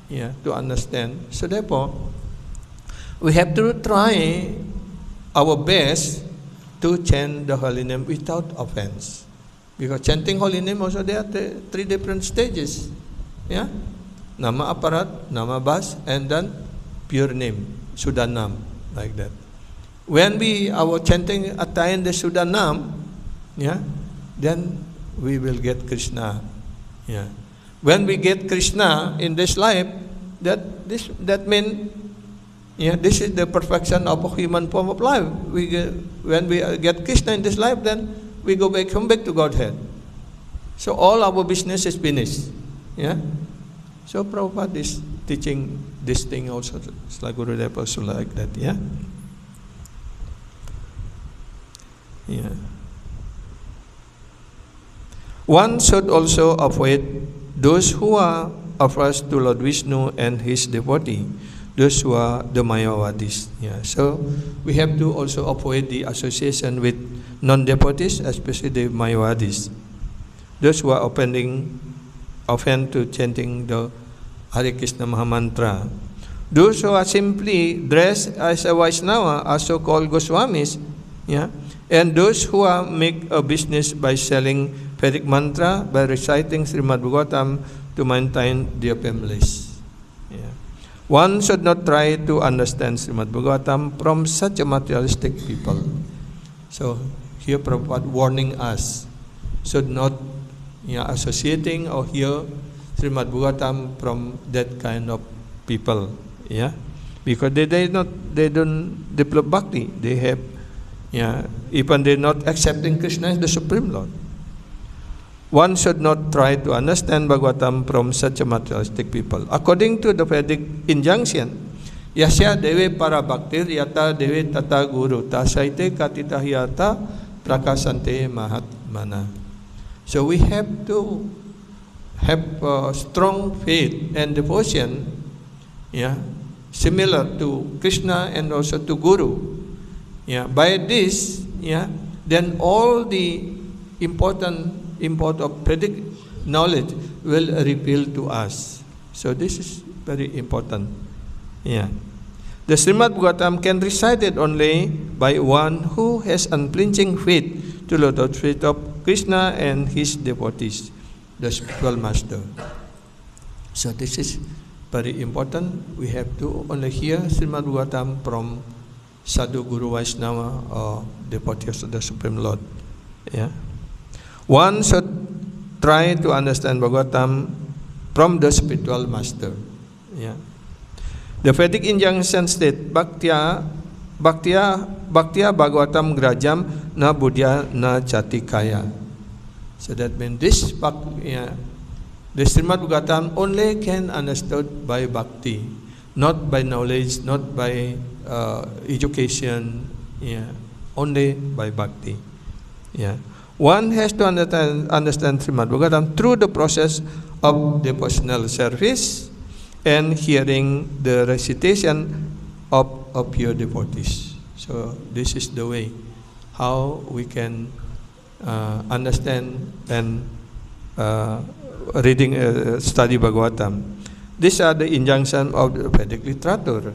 to understand. So therefore, we have to try our best to chant the holy name without offense. Because chanting holy name also there are three different stages. Yeah. Nama aparat, nama bas, and then pure name, Sudanam, like that. When our chanting attain the Sudanam, then we will get Krishna. Yeah. When we get Krishna in this life, that means, this is the perfection of a human form of life. When we get Krishna in this life, then we come back to Godhead. So all our business is finished. Yeah. So Prabhupada is teaching this thing also. It's like Gurudev also like that. Yeah. Yeah. One should also avoid those who are averse to Lord Vishnu and his devotee, those who are the Mayavadis. Yeah. So we have to also avoid the association with non-devotees, especially the Mayavadis. Those who are offend to chanting the Hare Krishna Mahamantra. Those who are simply dressed as a Vaishnava are so-called Goswamis. Yeah. And those who are make a business by selling Vedic mantra, by reciting Srimad Bhagavatam to maintain their families. Yeah. One should not try to understand Srimad Bhagavatam from such a materialistic people. So here Prabhupada warning us, should not associating or hear Srimad Bhagavatam from that kind of people. Yeah, because they don't develop bhakti. They have, even they're not accepting Krishna as the Supreme Lord. One should not try to understand Bhagavatam from such a materialistic people. According to the Vedic injunction, Yasya deve para bhaktir yata deve tata guru tasaite katitahyata prakasante mahatmana. So we have to have strong faith and devotion, similar to Krishna and also to Guru. By this, then all the important import of Vedic knowledge will reveal to us. So this is very important. The Srimad Bhagavatam can recited only by one who has unflinching faith to the Lord's feet of Krishna and his devotees, the spiritual master. So this is very important. We have to only hear Srimad Bhagavatam from Sadhu, Guru, Vaishnava, or devotees of the Supreme Lord. One should try to understand Bhagavatam from the spiritual master. The Vedic injunction states, Bhaktya Bhagavatam grajam na buddhya na chatikaya. So that means this the Srimad Bhagavatam only can understood by bhakti, not by knowledge, not by education, only by bhakti. One has to understand Srimad Bhagavatam through the process of devotional service and hearing the recitation of pure devotees. So this is the way how we can understand and study Bhagavatam. These are the injunctions of the Vedic literature,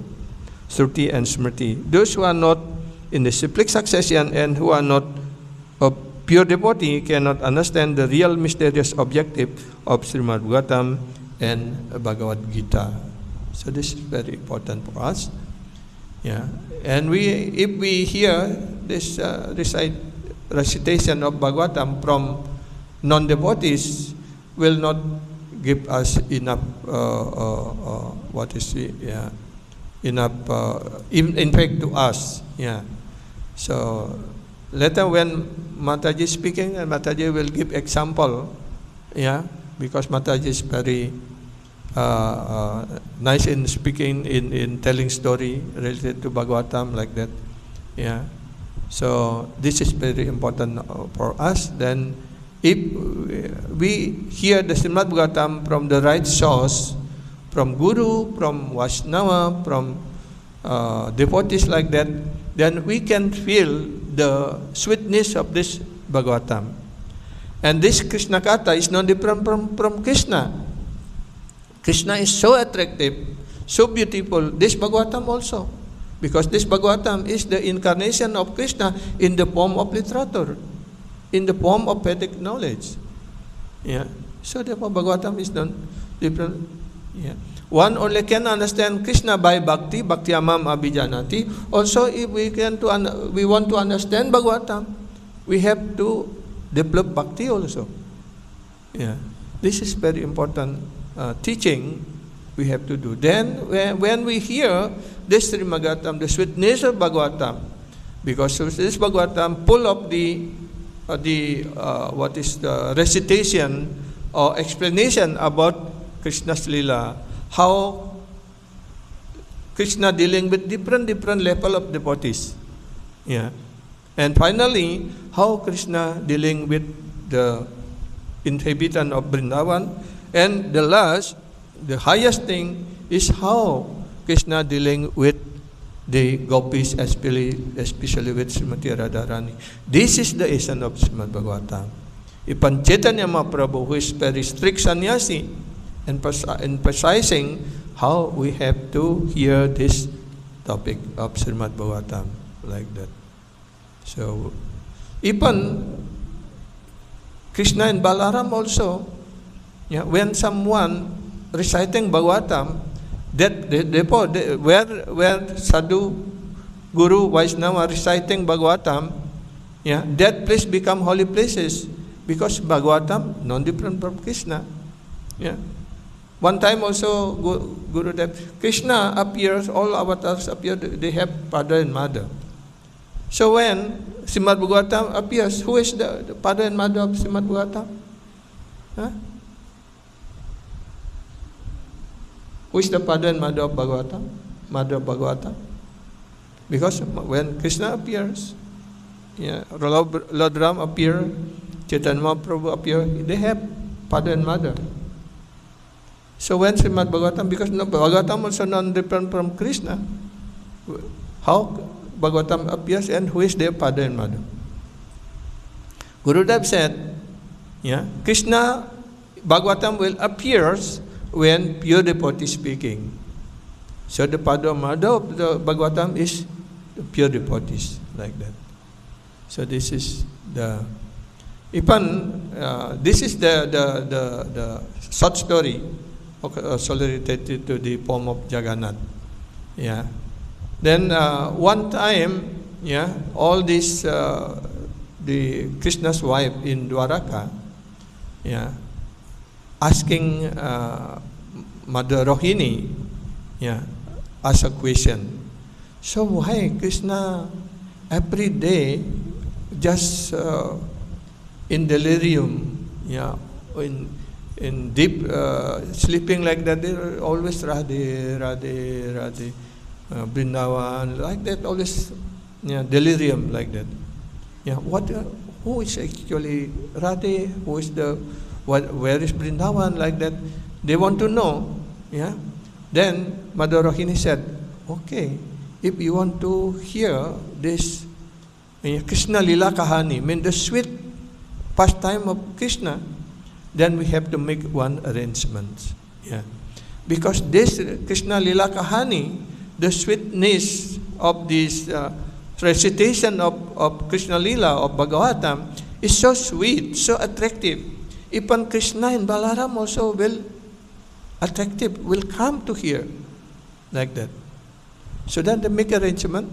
Shruti and Smriti. Those who are not in the cyclic succession and who are not a pure devotee cannot understand the real mysterious objective of Srimad Bhagavatam and Bhagavad Gita. So this is very important for us. And if we hear this recitation of Bhagavatam from non-devotees, will not give us enough impact to us. So later when Mataji is speaking, and Mataji will give example, because Mataji is very nice in speaking, in telling story related to Bhagavatam, like that. So this is very important for us. Then if we hear the Srimad Bhagavatam from the right source, from Guru, from Vaishnava, from devotees like that, then we can feel the sweetness of this Bhagavatam. And this Krishna Katha is not different from Krishna. Krishna is so attractive, so beautiful. This Bhagavatam also. Because this Bhagavatam is the incarnation of Krishna in the form of literature, in the form of Vedic knowledge. So therefore Bhagavatam is not different. One only can understand Krishna by bhakti, bhaktyamam abhijanati. Also, if we want to understand Bhagavatam, we have to develop bhakti also. This is very important teaching we have to do. Then when we hear this Srimad Bhagavatam, the sweetness of Bhagavatam, because this Bhagavatam full of the recitation or explanation about Krishna's Leela, how Krishna dealing with different level of devotees. And finally, how Krishna dealing with the inhabitant of Vrindavan. And the highest thing is how Krishna dealing with the gopis, especially with Srimati Radharani. This is the essence of Srimad Bhagavatam. Ipan Chaitanya Mahaprabhu, who is very strict sannyasi, emphasizing how we have to hear this topic of Srimad Bhagavatam like that. So, even Krishna and Balaram also, when someone reciting Bhagavatam, Therefore, where sadhu, guru, Vaishnava reciting Bhagavatam, yeah, that place become holy places because Bhagavatam non different from Krishna. Yeah. One time also Gurudev, Krishna appears, all avatars appear, they have father and mother. So when Srimad Bhagavatam appears, who is the father and mother of Srimad Bhagavatam? Huh? Who is the father and mother of Bhagavatam? Mother of Bhagavatam? Because when Krishna appears, yeah, Lord Ram appear, Chaitanya Mahaprabhu appear, they have father and mother. So when Srimad Bhagavatam, because Bhagavatam also non-different from Krishna, how Bhagavatam appears and who is their father and mother? Gurudev said, yeah, Krishna, Bhagavatam will appear when pure devotee speaking. So the father and mother of the Bhagavatam is the pure devotees, like that. So this is the, this is the short story related to the poem of Jagannath. Yeah. Then one time, yeah, all this the Krishna's wife in Dwaraka, yeah, asking Mother Rohini, yeah, ask a question. So why Krishna every day just in delirium, yeah, in deep sleeping like that, they always Radhe, Radhe, Radhe, Vrindavan, like that, always, yeah, delirium like that. Yeah, who is actually Radhe? Who is where is Vrindavan, like that? They want to know. Yeah. Then Mother Rohini said, okay, if you want to hear this Krishna Lila Kahani, mean the sweet pastime of Krishna, then we have to make one arrangement. Yeah. Because this Krishna Lila Kahani, the sweetness of this recitation of Krishna Lila, of Bhagavatam, is so sweet, so attractive. Even Krishna and Balaram also will come to hear, like that. So then they make arrangement.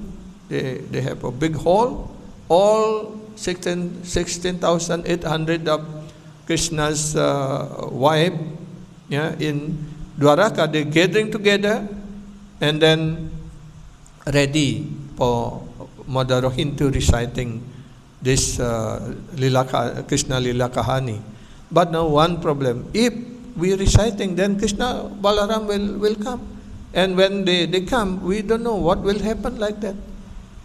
They have a big hall, all 16,800 of Krishna's wife, yeah, in Dwaraka, they're gathering together and then ready for Mother Rohini to reciting this Krishna Lila Kahani. But now one problem, if we reciting, then Krishna Balaram will come. And when they come, we don't know what will happen, like that.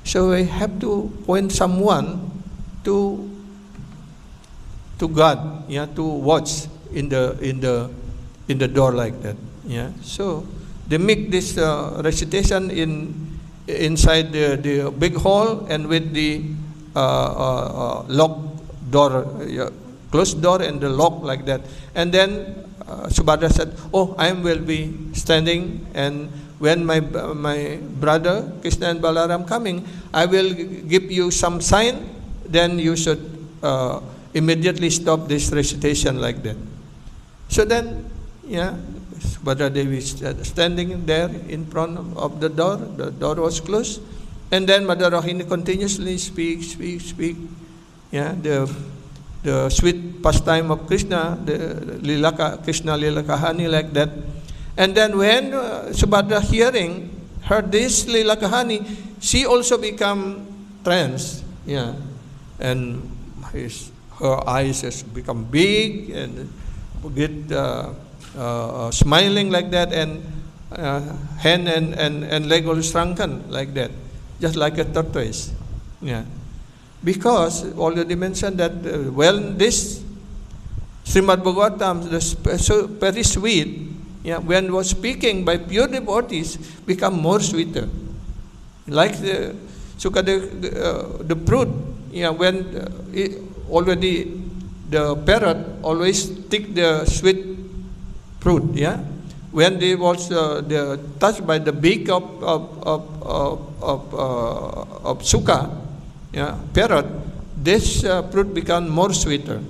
So we have to point someone to God, yeah, to watch in the door, like that. Yeah. So they make this recitation inside the big hall and with the locked door, closed door and the lock, like that. And then Subhadra said, "Oh, I will be standing, and when my brother Krishna and Balaram coming, I will give you some sign. Then you should immediately stop this recitation," like that. So then, yeah, Subhadra Devi standing there in front of the door. The door was closed, and then Mother Rohini continuously speak. Yeah, the sweet pastime of Krishna, the Krishna Lila Kahani, like that. And then when Subhadra heard this Lila Kahani, she also become trance. Yeah, and her eyes has become big and get smiling, like that, and hand and leg all shrunken, like that, just like a tortoise. Yeah. Because already mentioned that when this Srimad Bhagavatam, so very sweet, yeah, when was speaking by pure devotees, become more sweeter. Like the fruit, yeah, when already the parrot always take the sweet fruit, yeah. When they was touched by the beak of suka, yeah, parrot, this fruit become more sweeter.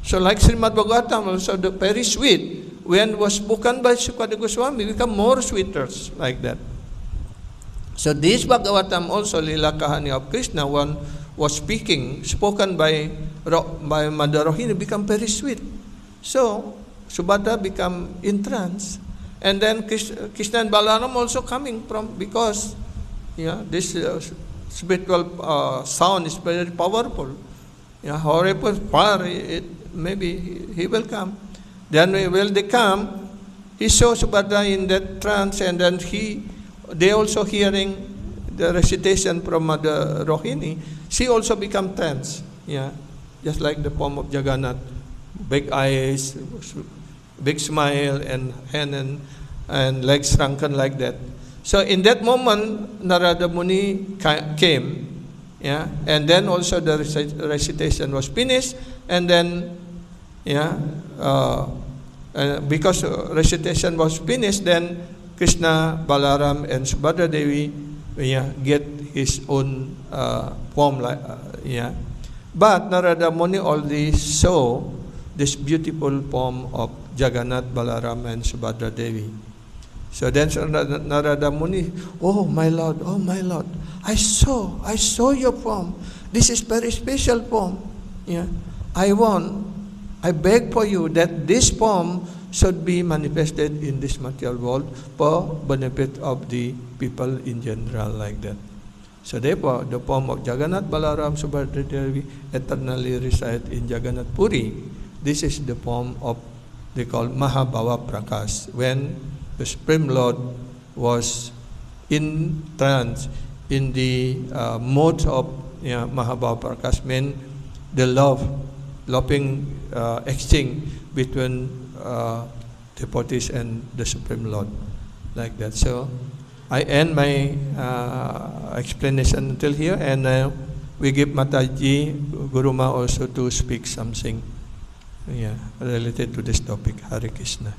So like Srimad Bhagavatam also, the very sweet. when was spoken by Sukadeva Goswami, become more sweeter, like that. So this Bhagavatam also, Lila Kahani of Krishna, one was spoken by Mother Rohini, become very sweet. So Subhadra become entranced. And then Krishna and Balaram also coming from, because this spiritual sound is very powerful. However far maybe he will come. Then when they come, he saw Subhadra in that trance, and then they also hearing the recitation from Mother Rohini. She also become trance, just like the form of Jagannath, big eyes, big smile, and hand and legs shrunken like that. So in that moment, Narada Muni came, and then also the recitation was finished, and then because recitation was finished, then Krishna, Balaram, and Subhadra Devi get his own form, But Narada Muni already saw this beautiful form of Jagannath, Balaram, and Subhadra Devi. So then Narada Muni, oh my Lord, I saw your form. This is very special form. I beg for you that this form should be manifested in this material world for benefit of the people in general, like that. So therefore, the form of Jagannath, Balaram, Subhadra Devi eternally reside in Jagannath Puri. This is the form of, they call Mahabhava Prakash, when the Supreme Lord was in trance, in the mode of Mahabhava Prakash, meant the loving exchange between devotees and the Supreme Lord, like that. So I end my explanation until here, and we give Mataji Guruma also to speak something related to this topic. Hare Krishna.